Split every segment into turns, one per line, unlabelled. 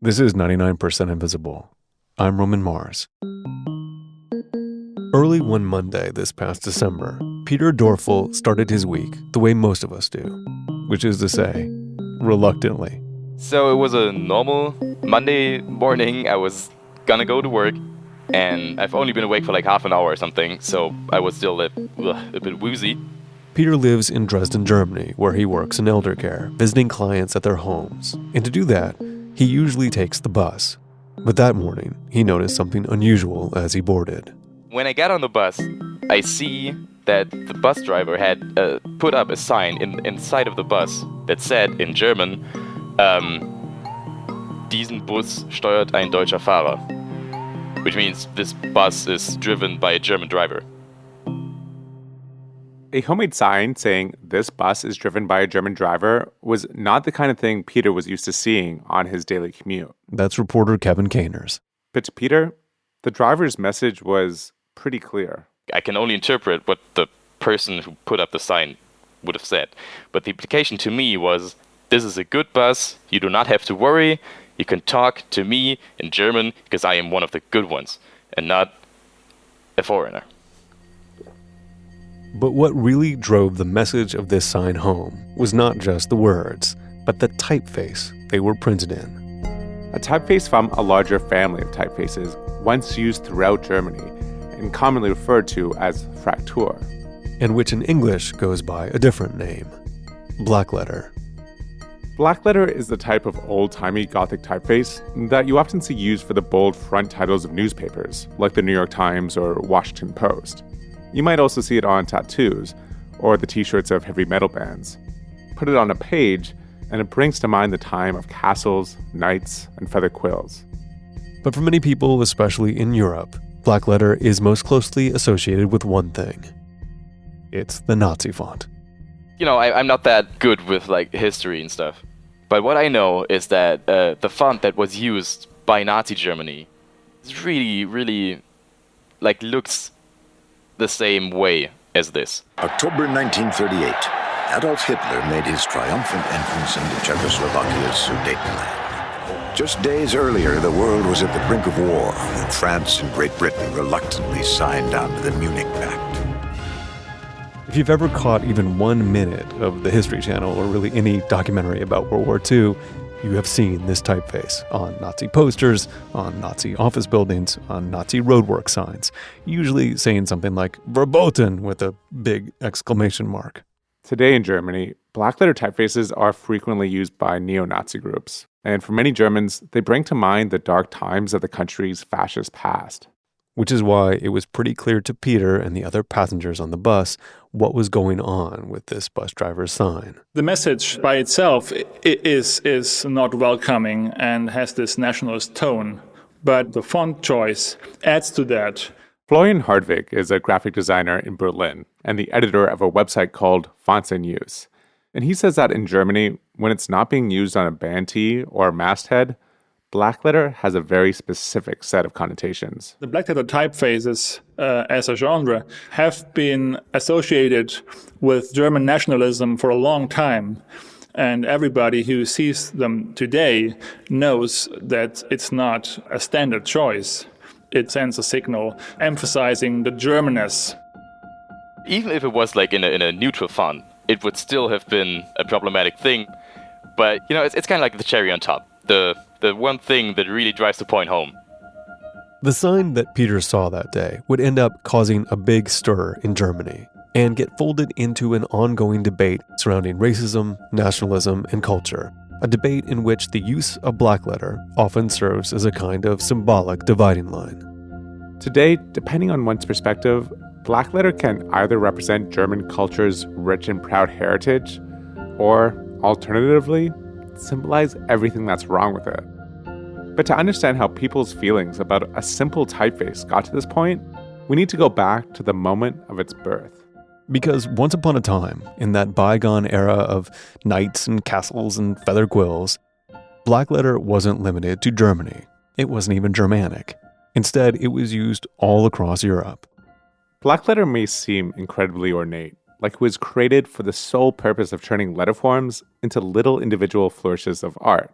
This is 99% Invisible. I'm Roman Mars. Early one Monday this past December, Peter Dorfel started his week the way most of us do, which is to say, reluctantly.
So it was a normal Monday morning. I was gonna go to work, and I've only been awake for like half an hour or something, so I was still a bit woozy.
Peter lives in Dresden, Germany, where he works in elder care, visiting clients at their homes. And to do that, he usually takes the bus. But that morning, he noticed something unusual as he boarded.
When I got on the bus, I see that the bus driver had put up a sign inside of the bus that said in German, Diesen Bus steuert ein deutscher Fahrer, which means this bus is driven by a German driver.
A homemade sign saying this bus is driven by a German driver was not the kind of thing Peter was used to seeing on his daily commute.
That's reporter Kevin Caners.
But to Peter, the driver's message was pretty clear.
I can only interpret what the person who put up the sign would have said. But the implication to me was, this is a good bus, you do not have to worry, you can talk to me in German because I am one of the good ones and not a foreigner.
But what really drove the message of this sign home was not just the words, but the typeface they were printed in.
A typeface from a larger family of typefaces once used throughout Germany and commonly referred to as Fraktur.
And which in English goes by a different name, blackletter.
Blackletter is the type of old-timey Gothic typeface that you often see used for the bold front titles of newspapers, like the New York Times or Washington Post. You might also see it on tattoos or the t-shirts of heavy metal bands. Put it on a page, and it brings to mind the time of castles, knights, and feather quills.
But for many people, especially in Europe, blackletter is most closely associated with one thing. It's the Nazi font.
You know, I'm not that good with like history and stuff. But what I know is that the font that was used by Nazi Germany is really like looks the same way as this.
October 1938, Adolf Hitler made his triumphant entrance into Czechoslovakia's Sudetenland. Just days earlier, the world was at the brink of war when France and Great Britain reluctantly signed on to the Munich Pact.
If you've ever caught even 1 minute of the History Channel or really any documentary about World War II, you have seen this typeface on Nazi posters, on Nazi office buildings, on Nazi roadwork signs, usually saying something like "Verboten" with a big exclamation mark.
Today in Germany, blackletter typefaces are frequently used by neo-Nazi groups. And for many Germans, they bring to mind the dark times of the country's fascist past.
Which is why it was pretty clear to Peter and the other passengers on the bus what was going on with this bus driver's sign.
The message by itself is not welcoming and has this nationalist tone, but the font choice adds to that.
Florian Hardwig is a graphic designer in Berlin and the editor of a website called Fonts in Use. And he says that in Germany, when it's not being used on a band tee or a masthead, blackletter has a very specific set of connotations.
The blackletter typefaces as a genre have been associated with German nationalism for a long time. And everybody who sees them today knows that it's not a standard choice. It sends a signal emphasizing the Germanness.
Even if it was like in a neutral font, it would still have been a problematic thing. But, you know, it's kind of like the cherry on top. The one thing that really drives the point home.
The sign that Peter saw that day would end up causing a big stir in Germany and get folded into an ongoing debate surrounding racism, nationalism, and culture. A debate in which the use of blackletter often serves as a kind of symbolic dividing line.
Today, depending on one's perspective, blackletter can either represent German culture's rich and proud heritage, or alternatively, symbolize everything that's wrong with it. But to understand how people's feelings about a simple typeface got to this point, we need to go back to the moment of its birth.
Because once upon a time, in that bygone era of knights and castles and feather quills, blackletter wasn't limited to Germany. It wasn't even Germanic. Instead, it was used all across Europe.
Blackletter may seem incredibly ornate, like it was created for the sole purpose of turning letterforms into little individual flourishes of art.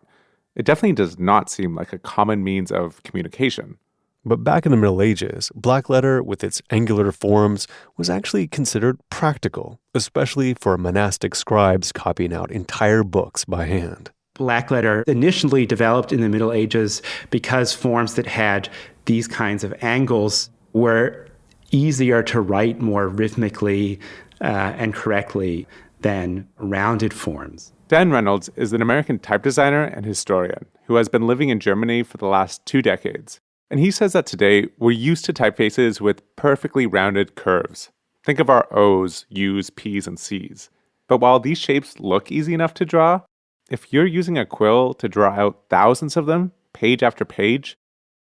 It definitely does not seem like a common means of communication.
But back in the Middle Ages, blackletter with its angular forms was actually considered practical, especially for monastic scribes copying out entire books by hand.
Blackletter initially developed in the Middle Ages because forms that had these kinds of angles were easier to write more rhythmically and correctly than rounded forms.
Dan Reynolds is an American type designer and historian who has been living in Germany for the last 2 decades. And he says that today we're used to typefaces with perfectly rounded curves. Think of our O's, U's, P's, and C's. But while these shapes look easy enough to draw, if you're using a quill to draw out thousands of them, page after page,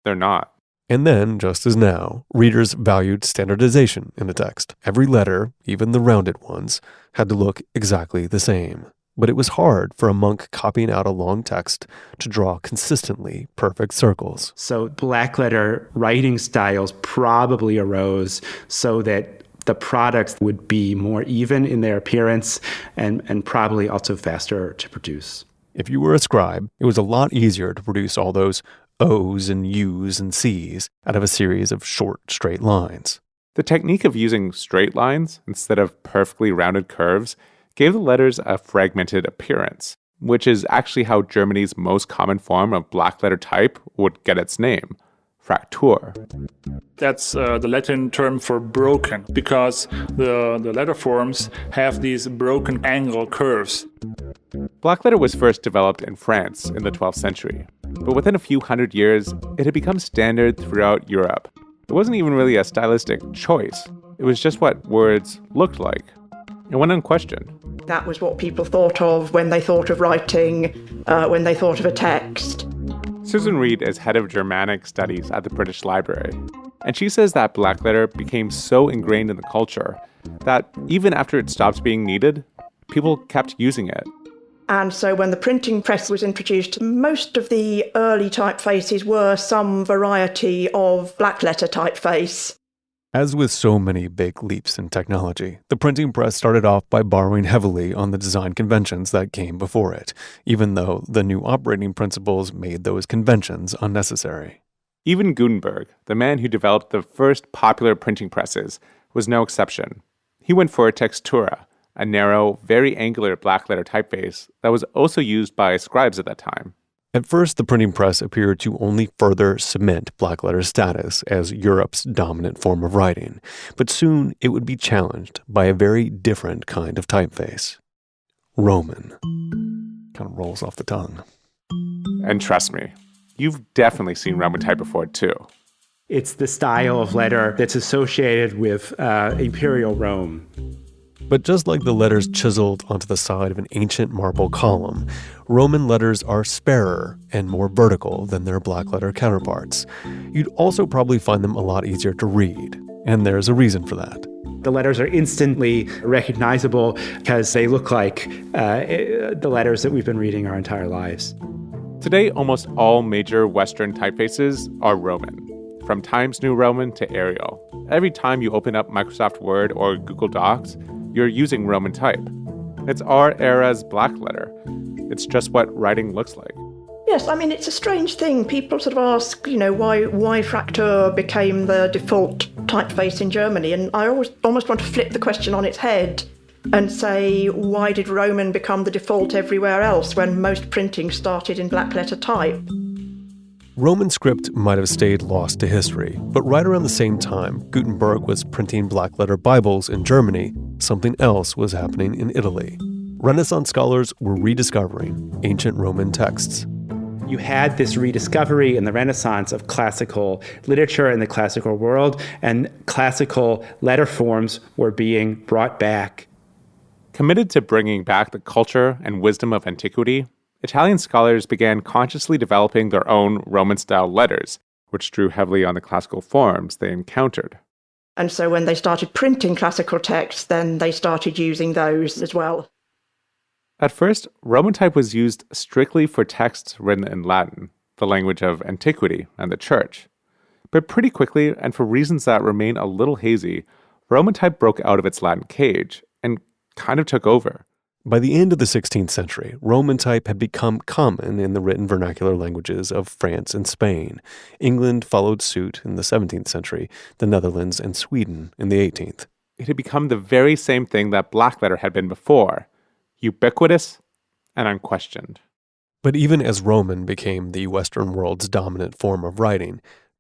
they're not.
And then, just as now, readers valued standardization in the text. Every letter, even the rounded ones, had to look exactly the same. But it was hard for a monk copying out a long text to draw consistently perfect circles.
So blackletter writing styles probably arose so that the products would be more even in their appearance and probably also faster to produce.
If you were a scribe, it was a lot easier to produce all those O's and U's and C's out of a series of short, straight lines.
The technique of using straight lines instead of perfectly rounded curves gave the letters a fragmented appearance, which is actually how Germany's most common form of blackletter type would get its name, Fraktur.
That's the Latin term for broken, because the letter forms have these broken angle curves.
Blackletter was first developed in France in the 12th century, but within a few hundred years, it had become standard throughout Europe. It wasn't even really a stylistic choice. It was just what words looked like. It went unquestioned.
That was what people thought of when they thought of writing, when they thought of a text.
Susan Reed is head of Germanic Studies at the British Library, and she says that blackletter became so ingrained in the culture that even after it stopped being needed, people kept using it.
And so when the printing press was introduced, most of the early typefaces were some variety of blackletter typeface.
As with so many big leaps in technology, the printing press started off by borrowing heavily on the design conventions that came before it, even though the new operating principles made those conventions unnecessary.
Even Gutenberg, the man who developed the first popular printing presses, was no exception. He went for a textura, a narrow, very angular blackletter typeface that was also used by scribes at that time.
At first, the printing press appeared to only further cement blackletter's status as Europe's dominant form of writing, but soon it would be challenged by a very different kind of typeface. Roman. Kind of rolls off the tongue.
And trust me, you've definitely seen Roman type before too.
It's the style of letter that's associated with Imperial Rome.
But just like the letters chiseled onto the side of an ancient marble column, Roman letters are sparer and more vertical than their blackletter counterparts. You'd also probably find them a lot easier to read, and there's a reason for that.
The letters are instantly recognizable because they look like the letters that we've been reading our entire lives.
Today, almost all major Western typefaces are Roman, from Times New Roman to Arial. Every time you open up Microsoft Word or Google Docs, you're using Roman type. It's our era's blackletter. It's just what writing looks like.
Yes, I mean, it's a strange thing. People sort of ask, why Fraktur became the default typeface in Germany. And I almost want to flip the question on its head and say, why did Roman become the default everywhere else when most printing started in blackletter type?
Roman script might have stayed lost to history, but right around the same time Gutenberg was printing blackletter Bibles in Germany, something else was happening in Italy. Renaissance scholars were rediscovering ancient Roman texts.
You had this rediscovery in the Renaissance of classical literature in the classical world, and classical letter forms were being brought back.
Committed to bringing back the culture and wisdom of antiquity, Italian scholars began consciously developing their own Roman-style letters, which drew heavily on the classical forms they encountered.
And so when they started printing classical texts, then they started using those as well.
At first, Roman type was used strictly for texts written in Latin, the language of antiquity and the church. But pretty quickly, and for reasons that remain a little hazy, Roman type broke out of its Latin cage and kind of took over.
By the end of the 16th century, Roman type had become common in the written vernacular languages of France and Spain. England followed suit in the 17th century, the Netherlands and Sweden in the 18th.
It had become the very same thing that blackletter had been before, ubiquitous and unquestioned.
But even as Roman became the Western world's dominant form of writing,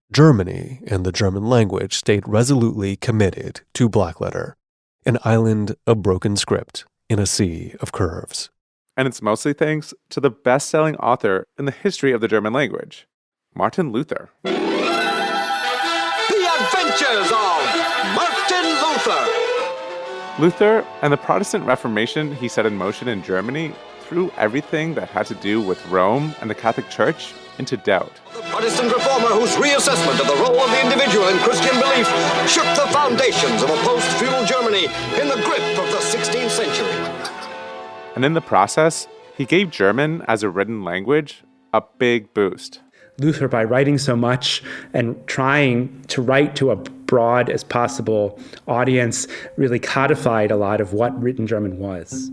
Germany and the German language stayed resolutely committed to blackletter, an island of broken script in a sea of curves.
And it's mostly thanks to the best-selling author in the history of the German language, Martin Luther.
The Adventures of Martin Luther.
Luther and the Protestant Reformation he set in motion in Germany threw everything that had to do with Rome and the Catholic Church into doubt.
The Protestant reformer whose reassessment of the role of the individual in Christian belief shook the foundations of a post-feudal Germany in the grip of the 16th century.
And in the process, he gave German as a written language a big boost.
Luther, by writing so much and trying to write to a broad as possible audience, really codified a lot of what written German was.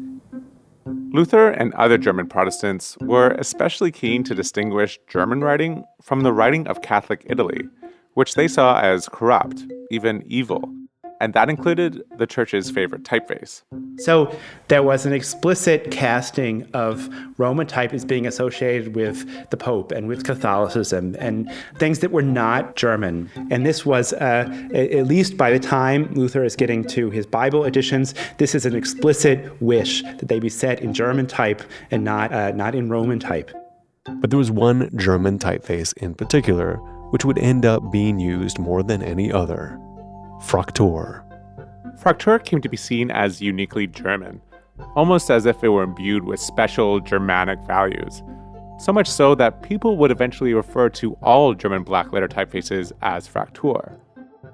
Luther and other German Protestants were especially keen to distinguish German writing from the writing of Catholic Italy, which they saw as corrupt, even evil. And that included the church's favorite typeface.
So there was an explicit casting of Roman type as being associated with the Pope and with Catholicism and things that were not German. And this was, at least by the time Luther is getting to his Bible editions, this is an explicit wish that they be set in German type and not in Roman type.
But there was one German typeface in particular, which would end up being used more than any other. Fraktur.
Fraktur came to be seen as uniquely German, almost as if it were imbued with special Germanic values. So much so that people would eventually refer to all German blackletter typefaces as Fraktur.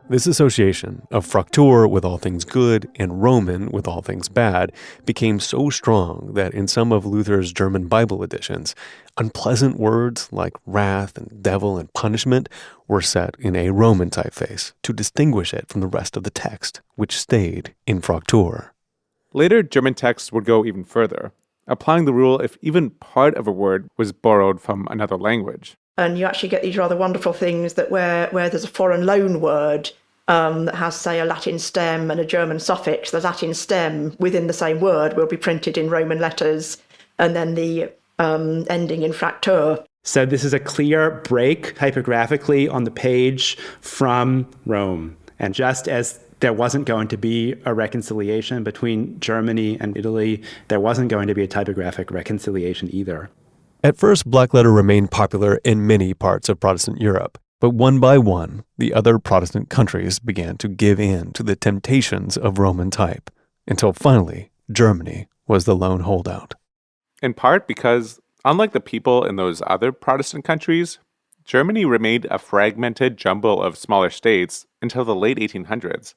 This association of Fraktur with all things good and Roman with all things bad became so strong that in some of Luther's German Bible editions, unpleasant words like wrath and devil and punishment were set in a Roman typeface to distinguish it from the rest of the text, which stayed in Fraktur.
Later, German texts would go even further, applying the rule if even part of a word was borrowed from another language.
And you actually get these rather wonderful things that where there's a foreign loan word that has, say, a Latin stem and a German suffix, the Latin stem within the same word will be printed in Roman letters, and then the ending in Fraktur.
So this is a clear break typographically on the page from Rome. And just as there wasn't going to be a reconciliation between Germany and Italy, there wasn't going to be a typographic reconciliation either.
At first, blackletter remained popular in many parts of Protestant Europe, but one by one, the other Protestant countries began to give in to the temptations of Roman type, until finally, Germany was the lone holdout.
In part because, unlike the people in those other Protestant countries, Germany remained a fragmented jumble of smaller states until the late 1800s.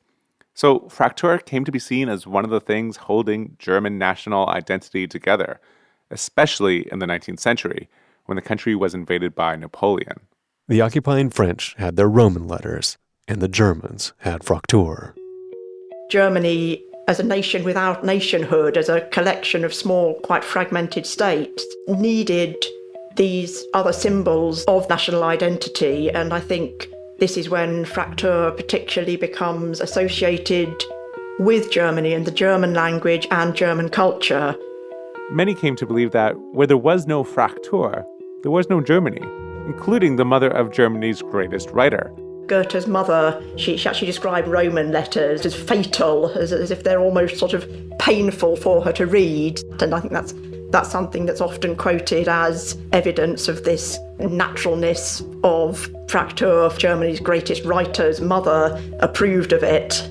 So Fraktur came to be seen as one of the things holding German national identity together, especially in the 19th century, when the country was invaded by Napoleon.
The occupying French had their Roman letters, and the Germans had Fraktur.
Germany, as a nation without nationhood, as a collection of small, quite fragmented states, needed these other symbols of national identity, and I think this is when Fraktur particularly becomes associated with Germany and the German language and German culture.
Many came to believe that where there was no Fraktur, there was no Germany, including the mother of Germany's greatest writer.
Goethe's mother, she actually described Roman letters as fatal, as if they're almost sort of painful for her to read. And I think that's something that's often quoted as evidence of this naturalness of Fraktur. Germany's greatest writer's mother approved of it.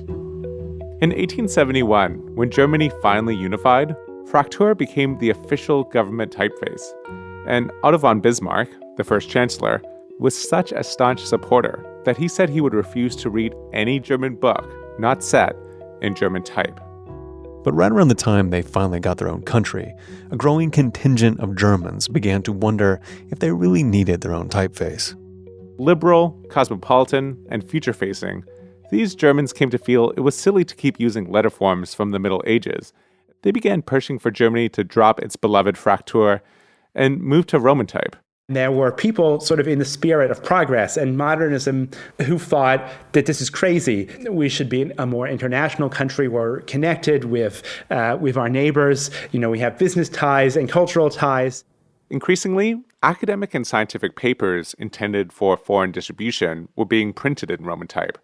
In 1871, when Germany finally unified, Fraktur became the official government typeface. And Otto von Bismarck, the first chancellor, was such a staunch supporter that he said he would refuse to read any German book not set in German type.
But right around the time they finally got their own country, a growing contingent of Germans began to wonder if they really needed their own typeface.
Liberal, cosmopolitan, and future-facing, these Germans came to feel it was silly to keep using letter forms from the Middle Ages, they began pushing for Germany to drop its beloved Fraktur and move to Roman type.
There were people sort of in the spirit of progress and modernism who thought that this is crazy. We should be a more international country. We're connected with our neighbors. We have business ties and cultural ties.
Increasingly, academic and scientific papers intended for foreign distribution were being printed in Roman type.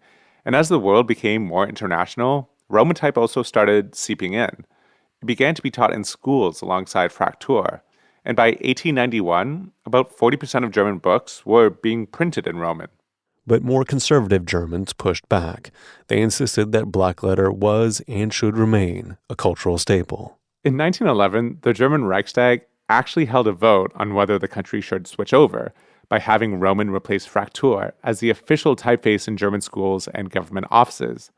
And as the world became more international, Roman type also started seeping in. It began to be taught in schools alongside Fraktur. And by 1891, about 40% of German books were being printed in Roman.
But more conservative Germans pushed back. They insisted that blackletter was and should remain a cultural staple.
In 1911, the German Reichstag actually held a vote on whether the country should switch over by having Roman replace Fraktur as the official typeface in German schools and government offices.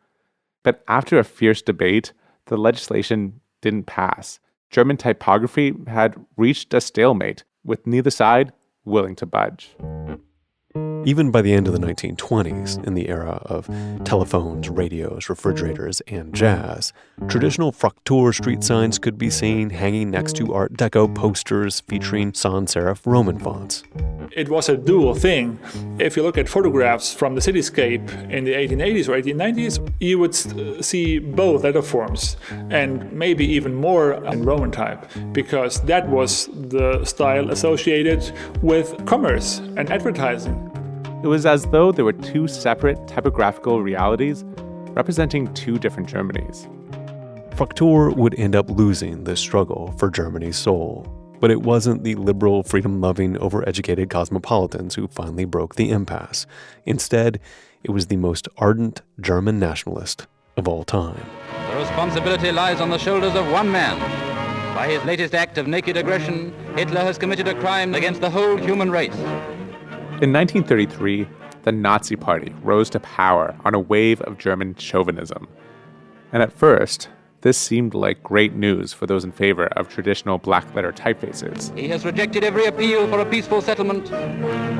But after a fierce debate, the legislation didn't pass. German typography had reached a stalemate, with neither side willing to budge.
Even by the end of the 1920s, in the era of telephones, radios, refrigerators, and jazz, traditional Fraktur street signs could be seen hanging next to Art Deco posters featuring sans-serif Roman fonts.
It was a dual thing. If you look at photographs from the cityscape in the 1880s or 1890s, you would see both letter forms, and maybe even more in Roman type, because that was the style associated with commerce and advertising.
It was as though there were two separate typographical realities representing two different Germanys.
Fraktur would end up losing this struggle for Germany's soul. But it wasn't the liberal, freedom-loving, overeducated cosmopolitans who finally broke the impasse. Instead, it was the most ardent German nationalist of all time.
The responsibility lies on the shoulders of one man. By his latest act of naked aggression, Hitler has committed a crime against the whole human race.
In 1933, the Nazi Party rose to power on a wave of German chauvinism. And at first, this seemed like great news for those in favor of traditional blackletter typefaces.
He has rejected every appeal for a peaceful settlement.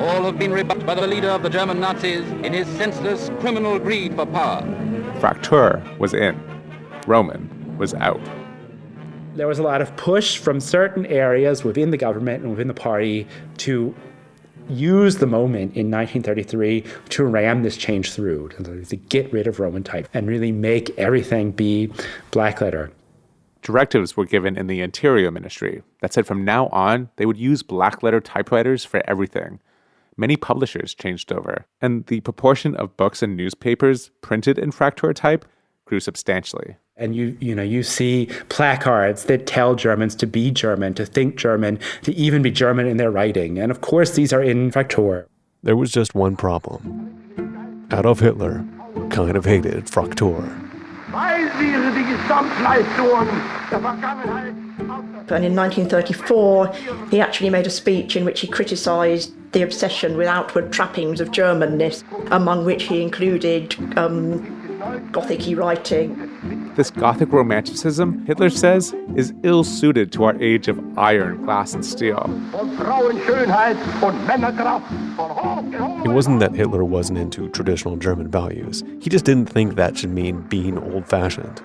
All have been rebuffed by the leader of the German Nazis in his senseless criminal greed for power.
Fraktur was in. Roman was out.
There was a lot of push from certain areas within the government and within the party to use the moment in 1933 to ram this change through, to get rid of Roman type and really make everything be blackletter.
Directives were given in the Interior Ministry that said from now on, they would use blackletter typewriters for everything. Many publishers changed over, and the proportion of books and newspapers printed in Fraktur type grew substantially.
And you see placards that tell Germans to be German, to think German, to even be German in their writing. And of course, these are in Fraktur.
There was just one problem. Adolf Hitler kind of hated Fraktur.
And in 1934, he actually made a speech in which he criticised the obsession with outward trappings of Germanness, among which he included Gothic-y writing.
This Gothic romanticism, Hitler says, is ill-suited to our age of iron, glass, and steel.
It wasn't that Hitler wasn't into traditional German values. He just didn't think that should mean being old-fashioned.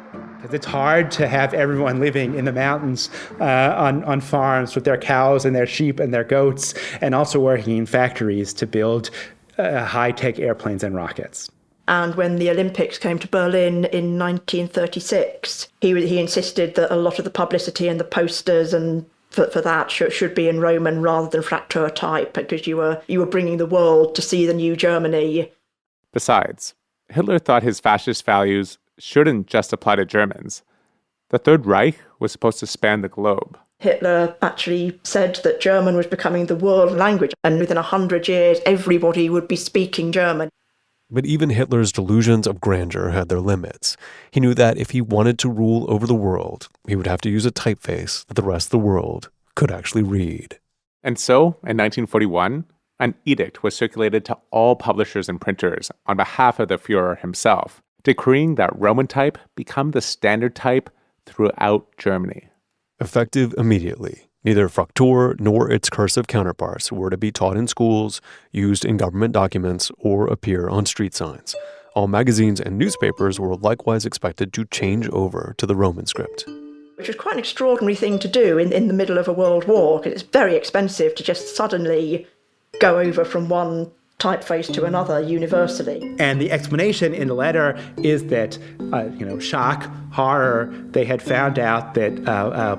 It's hard to have everyone living in the mountains on farms with their cows and their sheep and their goats, and also working in factories to build high-tech airplanes and rockets.
And when the Olympics came to Berlin in 1936, he insisted that a lot of the publicity and the posters and for that should be in Roman rather than Fraktur type, because you were bringing the world to see the new Germany.
Besides, Hitler thought his fascist values shouldn't just apply to Germans. The Third Reich was supposed to span the globe.
Hitler actually said that German was becoming the world language, and within 100 years, everybody would be speaking German.
But even Hitler's delusions of grandeur had their limits. He knew that if he wanted to rule over the world, he would have to use a typeface that the rest of the world could actually read.
And so, in 1941, an edict was circulated to all publishers and printers on behalf of the Führer himself, decreeing that Roman type become the standard type throughout Germany.
Effective immediately. Neither Fraktur nor its cursive counterparts were to be taught in schools, used in government documents, or appear on street signs. All magazines and newspapers were likewise expected to change over to the Roman script.
which was quite an extraordinary thing to do in the middle of a world war, because it's very expensive to just suddenly go over from one typeface to another universally.
And the explanation in the letter is that, shock, horror, they had found out that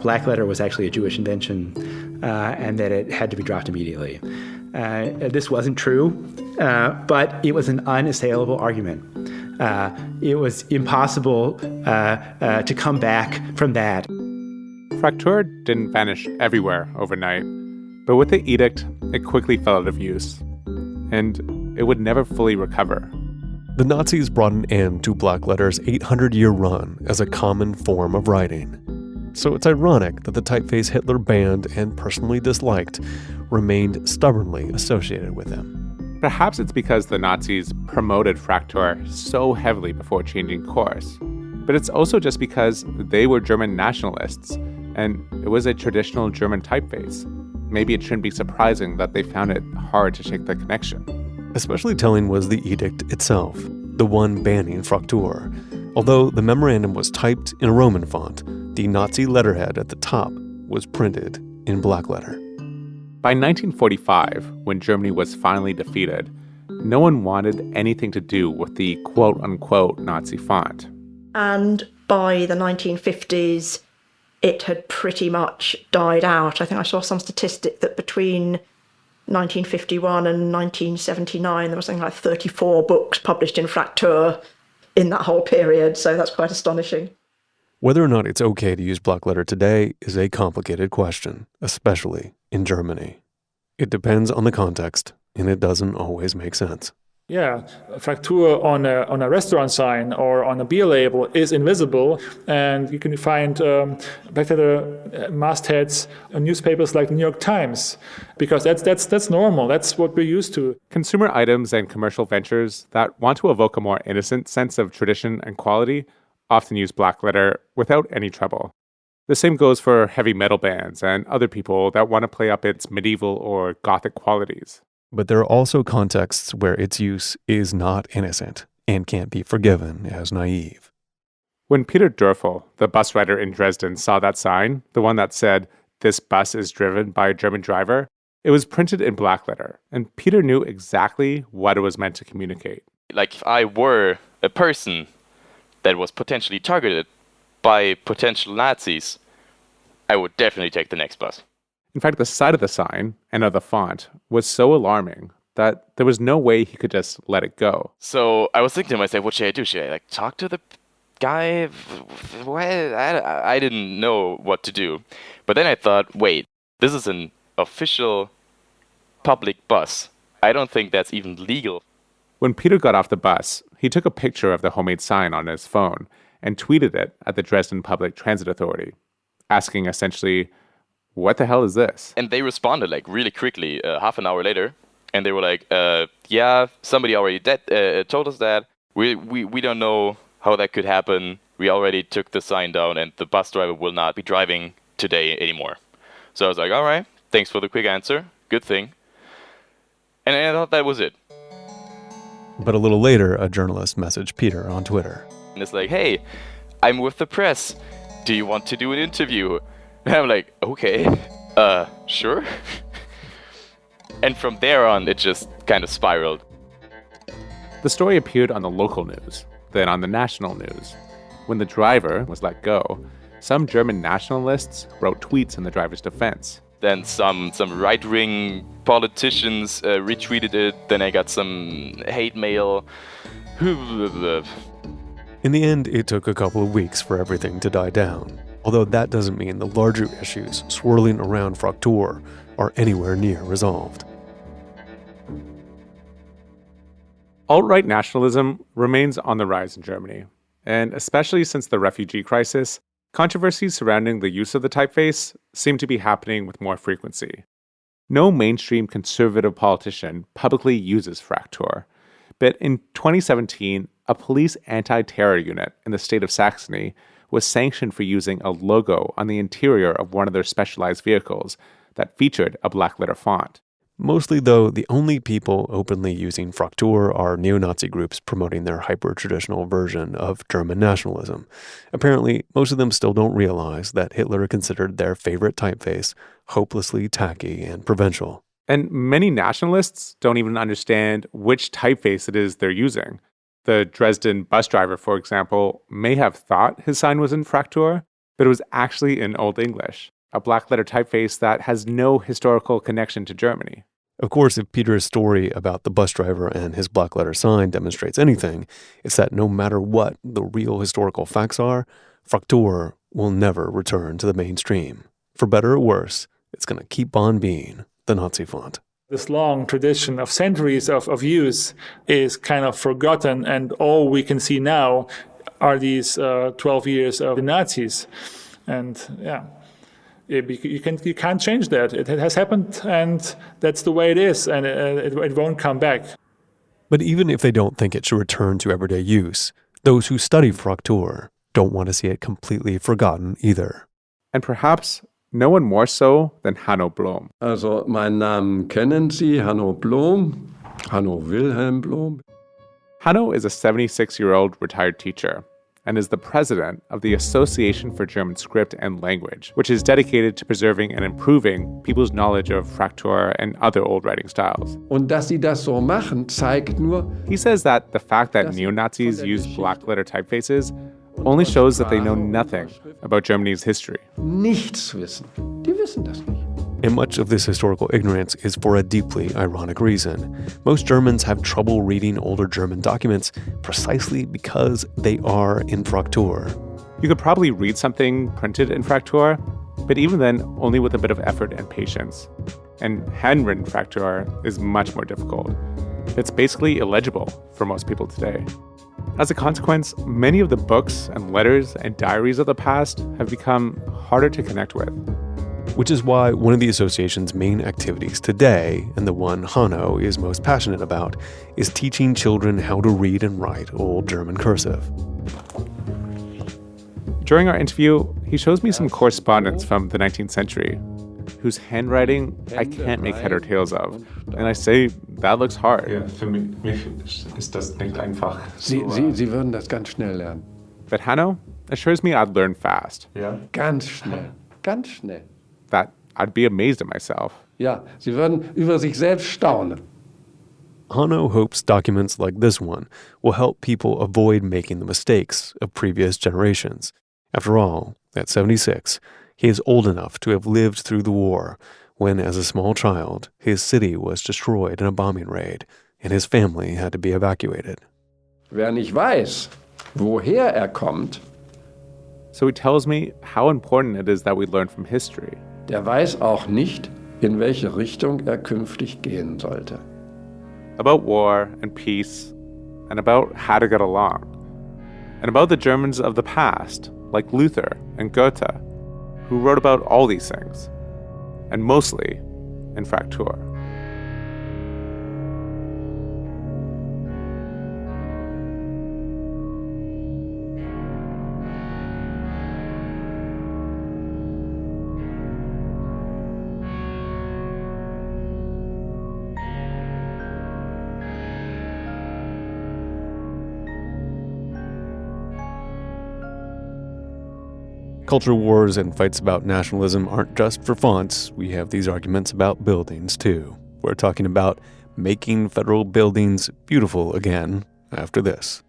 blackletter was actually a Jewish invention and that it had to be dropped immediately. This wasn't true, but it was an unassailable argument. It was impossible to come back from that.
Fraktur didn't vanish everywhere overnight, but with the edict, it quickly fell out of use, and it would never fully recover.
The Nazis brought an end to blackletter's 800-year run as a common form of writing. So it's ironic that the typeface Hitler banned and personally disliked remained stubbornly associated with him.
Perhaps it's because the Nazis promoted Fraktur so heavily before changing course, but it's also just because they were German nationalists, and it was a traditional German typeface. Maybe it shouldn't be surprising that they found it hard to shake the connection.
Especially telling was the edict itself, the one banning Fraktur. Although the memorandum was typed in a Roman font, the Nazi letterhead at the top was printed in blackletter.
By 1945, when Germany was finally defeated, no one wanted anything to do with the quote-unquote Nazi font.
And by the 1950s, it had pretty much died out. I think I saw some statistic that between 1951 and 1979, there was something like 34 books published in Fraktur in that whole period, so that's quite astonishing.
Whether or not it's okay to use blackletter today is a complicated question, especially in Germany. It depends on the context, and it doesn't always make sense.
Yeah, Fraktur on a restaurant sign or on a beer label is invisible, and you can find blackletter mastheads in newspapers like the New York Times, because that's normal. That's what we're used to.
Consumer items and commercial ventures that want to evoke a more innocent sense of tradition and quality often use blackletter without any trouble. The same goes for heavy metal bands and other people that want to play up its medieval or Gothic qualities.
But there are also contexts where its use is not innocent and can't be forgiven as naive.
When Peter Dörfel, the bus rider in Dresden, saw that sign, the one that said, "This bus is driven by a German driver," it was printed in blackletter, and Peter knew exactly what it was meant to communicate.
Like, if I were a person that was potentially targeted by potential Nazis, I would definitely take the next bus.
In fact, the sight of the sign and of the font was so alarming that there was no way he could just let it go.
So I was thinking to myself, what should I do? Should I talk to the guy? I didn't know what to do. But then I thought, wait, this is an official public bus. I don't think that's even legal.
When Peter got off the bus, he took a picture of the homemade sign on his phone and tweeted it at the Dresden Public Transit Authority, asking essentially, "What the hell is this?"
And they responded really quickly, half an hour later, and they were like, "Yeah, somebody already told us that. We don't know how that could happen. We already took the sign down, and the bus driver will not be driving today anymore." So I was like, "All right, thanks for the quick answer. Good thing." And I thought that was it.
But a little later, a journalist messaged Peter on Twitter.
And it's like, "Hey, I'm with the press. Do you want to do an interview?" And I'm like, "Okay, sure." And from there on, it just kind of spiraled.
The story appeared on the local news, then on the national news. When the driver was let go, some German nationalists wrote tweets in the driver's defense.
Then some right-wing politicians retweeted it. Then I got some hate mail.
In the end, it took a couple of weeks for everything to die down. Although that doesn't mean the larger issues swirling around Fraktur are anywhere near resolved.
Alt-right nationalism remains on the rise in Germany, and especially since the refugee crisis, controversies surrounding the use of the typeface seem to be happening with more frequency. No mainstream conservative politician publicly uses Fraktur, but in 2017, a police anti-terror unit in the state of Saxony was sanctioned for using a logo on the interior of one of their specialized vehicles that featured a blackletter font.
Mostly, though, the only people openly using Fraktur are neo-Nazi groups promoting their hyper-traditional version of German nationalism. Apparently, most of them still don't realize that Hitler considered their favorite typeface hopelessly tacky and provincial.
And many nationalists don't even understand which typeface it is they're using. The Dresden bus driver, for example, may have thought his sign was in Fraktur, but it was actually in Old English, a blackletter typeface that has no historical connection to Germany.
Of course, if Peter's story about the bus driver and his blackletter sign demonstrates anything, it's that no matter what the real historical facts are, Fraktur will never return to the mainstream. For better or worse, it's going to keep on being the Nazi font.
This long tradition of centuries of use is kind of forgotten, and all we can see now are these 12 years of the Nazis. And you can't change that. It has happened, and that's the way it is, and it won't come back.
But even if they don't think it should return to everyday use, those who study Fraktur don't want to see it completely forgotten either.
And perhaps no one more so than Hanno Blom.
Also, mein Namen kennen Sie, Hanno Blom, Hanno Wilhelm Blom.
Hanno is a 76-year-old retired teacher and is the president of the Association for German Script and Language, which is dedicated to preserving and improving people's knowledge of Fraktur and other old writing styles.
Und dass Sie das so machen, zeigt nur...
He says that the fact that neo-Nazis use blackletter typefaces only shows that they know nothing about Germany's history.
Nichts wissen. Die wissen das nicht.
And much of this historical ignorance is for a deeply ironic reason. Most Germans have trouble reading older German documents precisely because they are in Fraktur.
You could probably read something printed in Fraktur, but even then, only with a bit of effort and patience. And handwritten Fraktur is much more difficult. It's basically illegible for most people today. As a consequence, many of the books and letters and diaries of the past have become harder to connect with.
Which is why one of the association's main activities today, and the one Hanno is most passionate about, is teaching children how to read and write Old German cursive.
During our interview, he shows me some correspondence from the 19th century, whose handwriting I can't make head or tails of. And I say, that looks hard.
Ja, für mich ist das nicht einfach.
Sie würden das ganz schnell lernen.
But Hanno assures me I'd learn fast.
Ja.
Ganz schnell. Ganz schnell.
That I'd be amazed at myself.
Ja, Sie würden über sich selbst staunen.
Hanno hopes documents like this one will help people avoid making the mistakes of previous generations. After all, at 76, he is old enough to have lived through the war when, as a small child, his city was destroyed in a bombing raid and his family had to be evacuated.
Wer nicht weiß, woher kommt,
So he tells me how important it is that we learn from history.
der weiß auch nicht, in welche Richtung künftig gehen sollte.
About war and peace, and about how to get along. And about the Germans of the past, like Luther and Goethe, who wrote about all these things, and mostly in Fraktur.
Culture wars and fights about nationalism aren't just for fonts. We have these arguments about buildings, too. We're talking about making federal buildings beautiful again after this.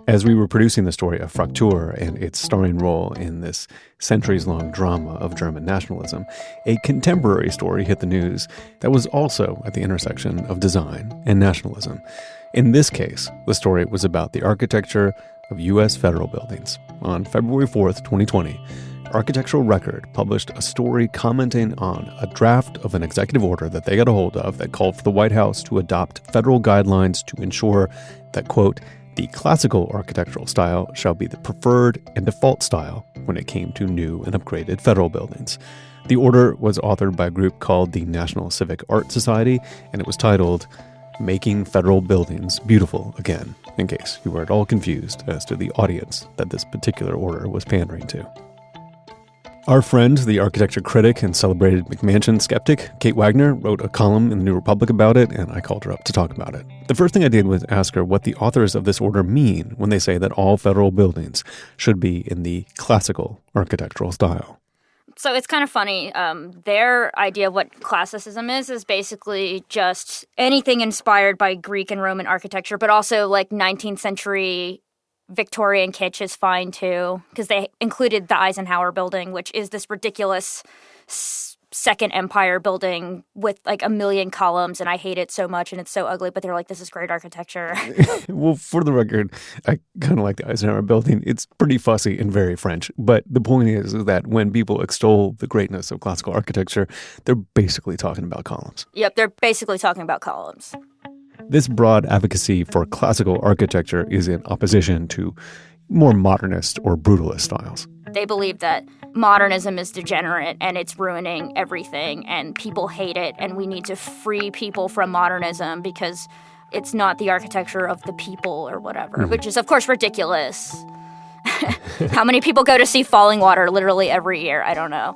As we were producing the story of Fraktur and its starring role in this centuries-long drama of German nationalism, a contemporary story hit the news that was also at the intersection of design and nationalism. In this case, the story was about the architecture of U.S. federal buildings. On February 4th, 2020, Architectural Record published a story commenting on a draft of an executive order that they got a hold of that called for the White House to adopt federal guidelines to ensure that, quote, the classical architectural style shall be the preferred and default style when it came to new and upgraded federal buildings. The order was authored by a group called the National Civic Art Society, and it was titled Making Federal Buildings Beautiful Again, in case you were at all confused as to the audience that this particular order was pandering to. Our friend, the architecture critic and celebrated McMansion skeptic, Kate Wagner, wrote a column in the New Republic about it, and I called her up to talk about it. The first thing I did was ask her what the authors of this order mean when they say that all federal buildings should be in the classical architectural style.
So it's kind of funny. Their idea of what classicism is basically just anything inspired by Greek and Roman architecture, but also like 19th century Victorian kitsch is fine too, because they included the Eisenhower building, which is this ridiculous Second Empire building with like 1 million columns, and I hate it so much, and it's so ugly, but they're like, this is great architecture.
Well, for the record, I kind of like the Eisenhower building. It's pretty fussy and very French, but the point is that when people extol the greatness of classical architecture, they're basically talking about columns.
Yep, they're basically talking about columns.
This broad advocacy for classical architecture is in opposition to more modernist or brutalist styles.
They believe that modernism is degenerate and it's ruining everything and people hate it, and we need to free people from modernism because it's not the architecture of the people or whatever, which is, of course, ridiculous. How many people go to see Falling Water literally every year? I don't know.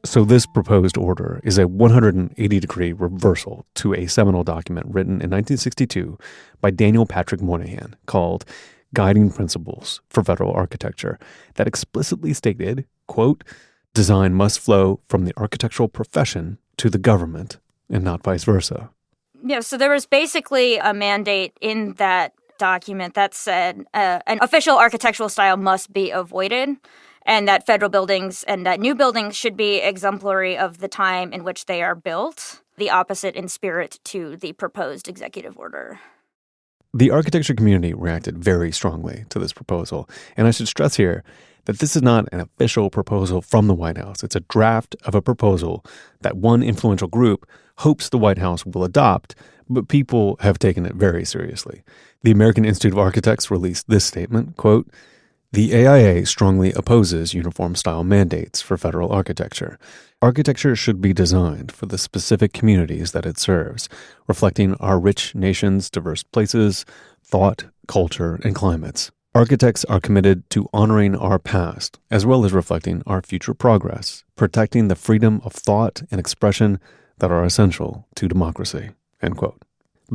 So this proposed order is a 180-degree reversal to a seminal document written in 1962 by Daniel Patrick Moynihan called Guiding Principles for Federal Architecture that explicitly stated, quote, design must flow from the architectural profession to the government and not vice versa.
Yeah, so there was basically a mandate in that document that said an official architectural style must be avoided, and that federal buildings and that new buildings should be exemplary of the time in which they are built, the opposite in spirit to the proposed executive order.
The architecture community reacted very strongly to this proposal, and I should stress here that this is not an official proposal from the White House. It's a draft of a proposal that one influential group hopes the White House will adopt, but people have taken it very seriously. The American Institute of Architects released this statement, quote, the AIA strongly opposes uniform-style mandates for federal architecture. Architecture should be designed for the specific communities that it serves, reflecting our rich nation's diverse places, thought, culture, and climates. Architects are committed to honoring our past, as well as reflecting our future progress, protecting the freedom of thought and expression that are essential to democracy, end quote.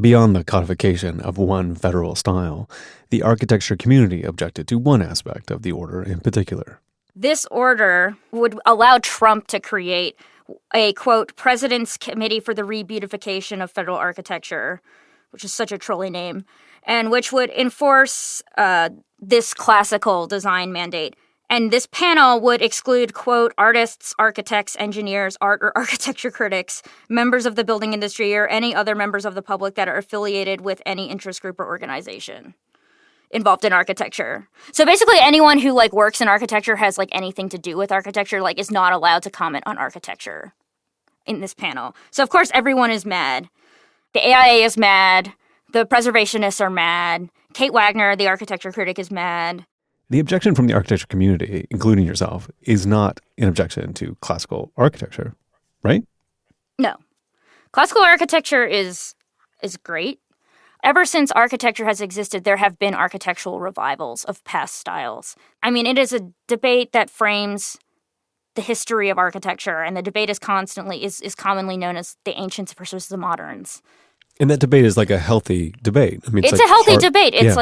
Beyond the codification of one federal style, the architecture community objected to one aspect of the order in particular.
This order would allow Trump to create a, quote, President's Committee for the Re-Beautification of Federal Architecture, which is such a trolly name, and which would enforce this classical design mandate. And this panel would exclude, quote, artists, architects, engineers, art or architecture critics, members of the building industry, or any other members of the public that are affiliated with any interest group or organization involved in architecture. So basically anyone who like works in architecture, has like anything to do with architecture, like is not allowed to comment on architecture in this panel. So of course everyone is mad. The AIA is mad. The preservationists are mad. Kate Wagner, the architecture critic, is mad.
The objection from the architecture community, including yourself, is not an objection to classical architecture, right?
No. Classical architecture is great. Ever since architecture has existed, there have been architectural revivals of past styles. I mean, it is a debate that frames the history of architecture, and the debate is commonly known as the ancients versus the moderns.
And that debate is like a healthy debate. I mean,
it's a healthy debate. It's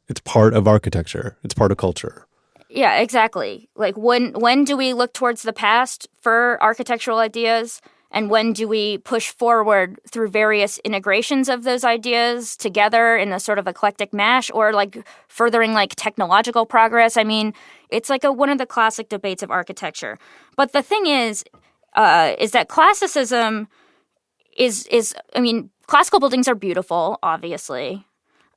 it's part of architecture. It's part of culture.
Yeah, exactly. Like when do we look towards the past for architectural ideas? And when do we push forward through various integrations of those ideas together in a sort of eclectic mash, or like furthering like technological progress? I mean, it's like one of the classic debates of architecture. But the thing is that classicism classical buildings are beautiful, obviously.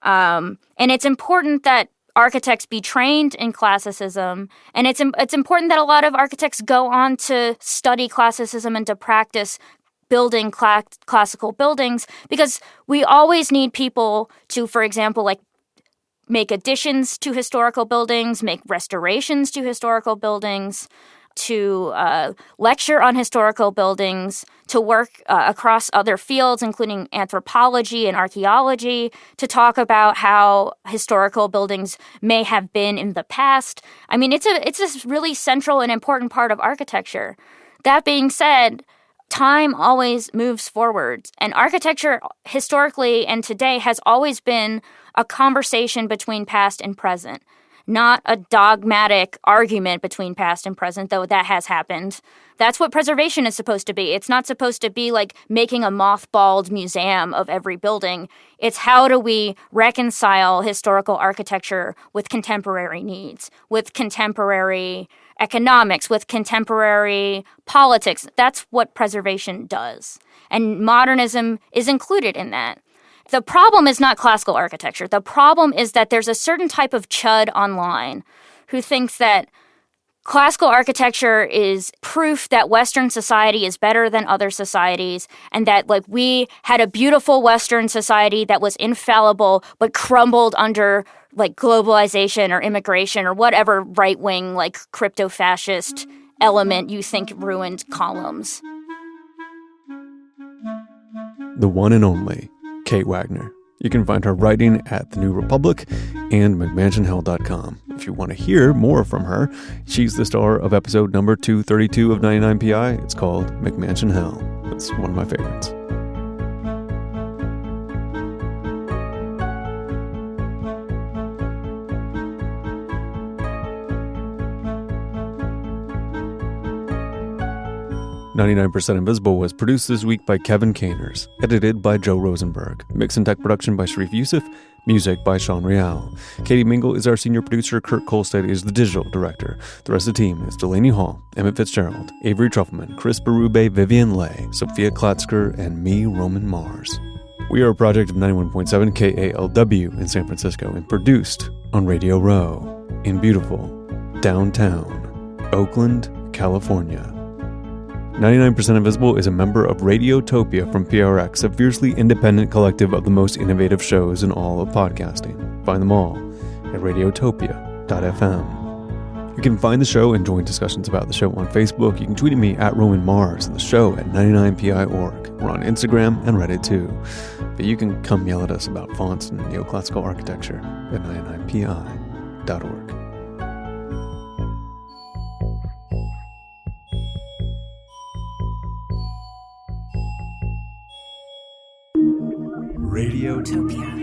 And it's important that architects be trained in classicism, and it's important that a lot of architects go on to study classicism and to practice building classical buildings, because we always need people to, for example, like make additions to historical buildings, make restorations to historical buildings, to lecture on historical buildings, to work across other fields, including anthropology and archaeology, to talk about how historical buildings may have been in the past. I mean, it's a really central and important part of architecture. That being said, time always moves forward, and architecture historically and today has always been a conversation between past and present, not a dogmatic argument between past and present, though that has happened. That's what preservation is supposed to be. It's not supposed to be like making a mothballed museum of every building. It's how do we reconcile historical architecture with contemporary needs, with contemporary economics, with contemporary politics. That's what preservation does. And modernism is included in that. The problem is not classical architecture. The problem is that there's a certain type of chud online who thinks that classical architecture is proof that Western society is better than other societies, and that like we had a beautiful Western society that was infallible but crumbled under like globalization or immigration or whatever right-wing like crypto-fascist element you think ruined columns.
The one and only Kate Wagner. You can find her writing at The New Republic and McMansionHell.com. If you want to hear more from her, she's the star of episode number 232 of 99PI. It's called McMansion Hell. It's one of my favorites. "99% Invisible" was produced this week by Kevin Caners, edited by Joe Rosenberg, mix and tech production by Sharif Youssef, music by Sean Real. Katie Mingle is our senior producer, Kurt Kolstad is the digital director. The rest of the team is Delaney Hall, Emmett Fitzgerald, Avery Trufelman, Chris Berube, Vivian Lay, Sophia Klatzker, and me, Roman Mars. We are a project of 91.7 KALW in San Francisco and produced on Radio Row in beautiful downtown Oakland, California. 99% Invisible is a member of Radiotopia from PRX, a fiercely independent collective of the most innovative shows in all of podcasting. Find them all at radiotopia.fm. You can find the show and join discussions about the show on Facebook. You can tweet at me at Roman Mars and the show at 99pi.org. We're on Instagram and Reddit too. But you can come yell at us about fonts and neoclassical architecture at 99pi.org.
Radiotopia.